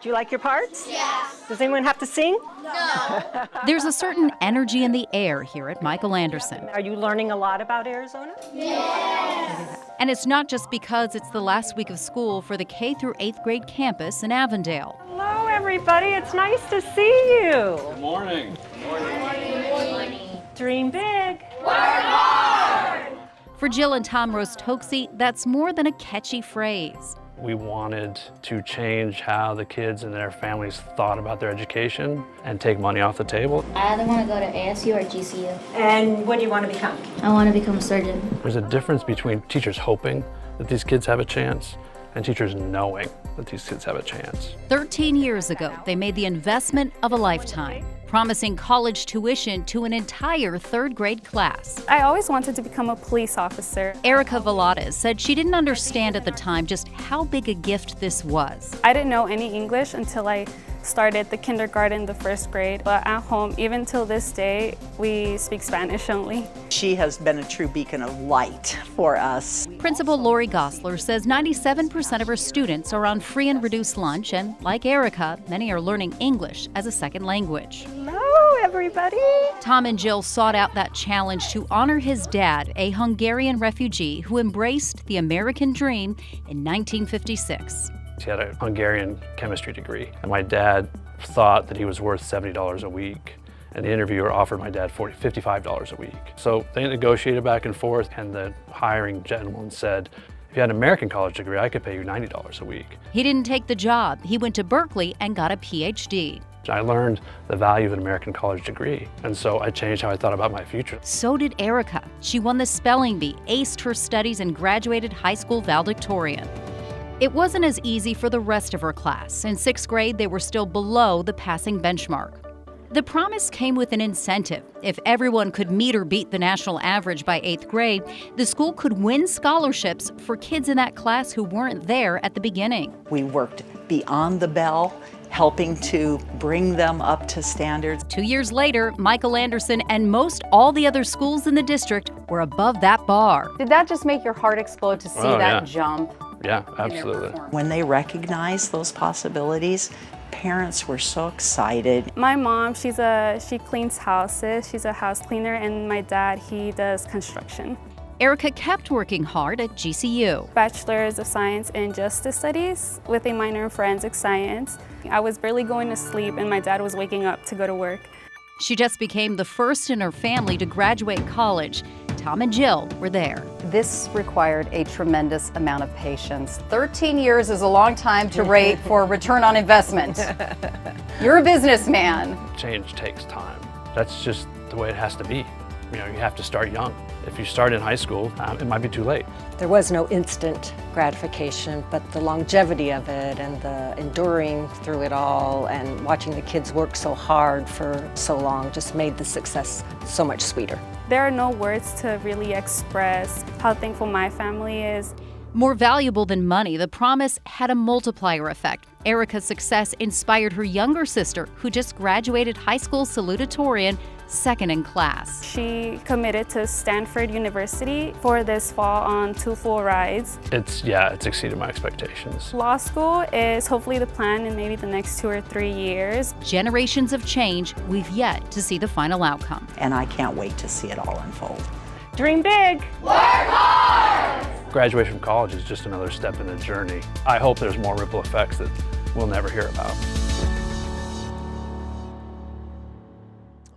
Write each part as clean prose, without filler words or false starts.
Do you like your parts? Yeah. Does anyone have to sing? No. There's a certain energy in the air here at Michael Anderson. Are you learning a lot about Arizona? Yes. And it's not just because it's the last week of school for the K through 8th grade campus in Avondale. Hello, everybody. It's nice to see you. Good morning. Good morning. Dream big. Work hard. For Jill and Tom Rose-Toksey, that's more than a catchy phrase. We wanted to change how the kids and their families thought about their education and take money off the table. I either want to go to ASU or GCU. And what do you want to become? I want to become a surgeon. There's a difference between teachers hoping that these kids have a chance and teachers knowing that these kids have a chance. 13 years ago, they made the investment of a lifetime, promising college tuition to an entire 3rd grade class. I always wanted to become a police officer. Erica Velades said she didn't understand at the time just how big a gift this was. I didn't know any English until I started the kindergarten, the 1st grade. But at home, even till this day, we speak Spanish only. She has been a true beacon of light for us. Principal Lori Gosler says 97% of her students are on free and reduced lunch, and like Erica, many are learning English as a second language. Hello, everybody. Tom and Jill sought out that challenge to honor his dad, a Hungarian refugee who embraced the American dream in 1956. He had a Hungarian chemistry degree, and my dad thought that he was worth $70 a week. And the interviewer offered my dad $55 a week. So they negotiated back and forth, and the hiring gentleman said, if you had an American college degree, I could pay you $90 a week. He didn't take the job. He went to Berkeley and got a PhD. I learned the value of an American college degree, and so I changed how I thought about my future. So did Erica. She won the spelling bee, aced her studies, and graduated high school valedictorian. It wasn't as easy for the rest of her class. In 6th grade, they were still below the passing benchmark. The promise came with an incentive. If everyone could meet or beat the national average by 8th grade, the school could win scholarships for kids in that class who weren't there at the beginning. We worked beyond the bell, helping to bring them up to standards. 2 years later, Michael Anderson and most all the other schools in the district were above that bar. Did that just make your heart explode to see that jump? Yeah, absolutely. When they recognized those possibilities, parents were so excited. My mom, she cleans houses. She's a house cleaner, and my dad, he does construction. Erica kept working hard at GCU. Bachelor's of Science in Justice Studies with a minor in Forensic Science. I was barely going to sleep, and my dad was waking up to go to work. She just became the first in her family to graduate college. Tom and Jill were there. This required a tremendous amount of patience. 13 years is a long time to wait for return on investment. You're a businessman. Change takes time. That's just the way it has to be. You know, you have to start young. If you start in high school, it might be too late. There was no instant gratification, but the longevity of it and the enduring through it all and watching the kids work so hard for so long just made the success so much sweeter. There are no words to really express how thankful my family is. More valuable than money, the promise had a multiplier effect. Erica's success inspired her younger sister, who just graduated high school salutatorian, second in class. She committed to Stanford University for this fall on 2 full rides. It's exceeded my expectations. Law school is hopefully the plan in maybe the next 2 or 3 years. Generations of change, we've yet to see the final outcome. And I can't wait to see it all unfold. Dream big. Work hard! Graduation from college is just another step in the journey. I hope there's more ripple effects that we'll never hear about.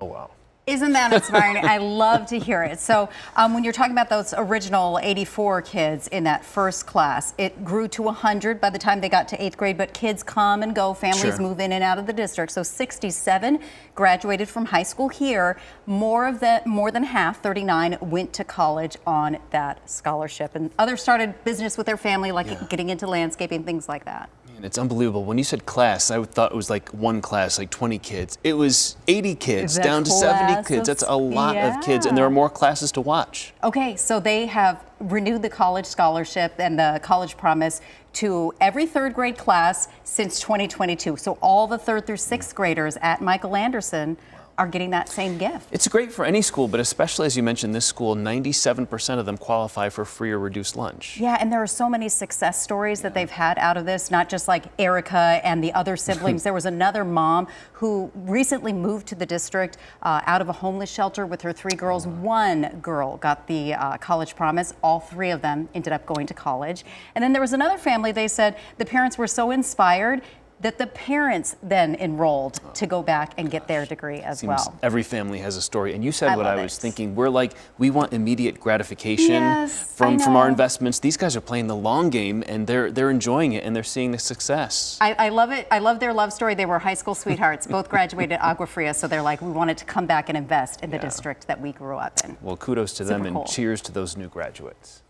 Oh, wow. Isn't that inspiring? I love to hear it. So when you're talking about those original 84 kids in that first class, it grew to 100 by the time they got to 8th grade, but kids come and go, families move in and out of the district. So 67 graduated from high school here. More than half, 39, went to college on that scholarship. And others started business with their family, like getting into landscaping, things like that. Man, it's unbelievable. When you said class, I thought it was like one class, like 20 kids. It was 80 kids down to 70 kids. That's a lot of kids, and there are more classes to watch. Okay, so they have renewed the college scholarship and the college promise to every 3rd grade class since 2022. So all the 3rd through 6th graders at Michael Anderson are getting that same gift. It's great for any school, but especially as you mentioned, this school, 97% of them qualify for free or reduced lunch. Yeah, and there are so many success stories that they've had out of this, not just like Erica and the other siblings. There was another mom who recently moved to the district out of a homeless shelter with her 3 girls. One girl got the college promise. All 3 of them ended up going to college. And then there was another family, they said the parents were so inspired that the parents then enrolled to go back and get their degree as well. Every family has a story. And you said what I was thinking. We want immediate gratification from our investments. These guys are playing the long game, and they're enjoying it, and they're seeing the success. I love it. I love their love story. They were high school sweethearts, both graduated Agua Fria, so they're like, we wanted to come back and invest in the district that we grew up in. Well, kudos to them, Super cool. and cheers to those new graduates.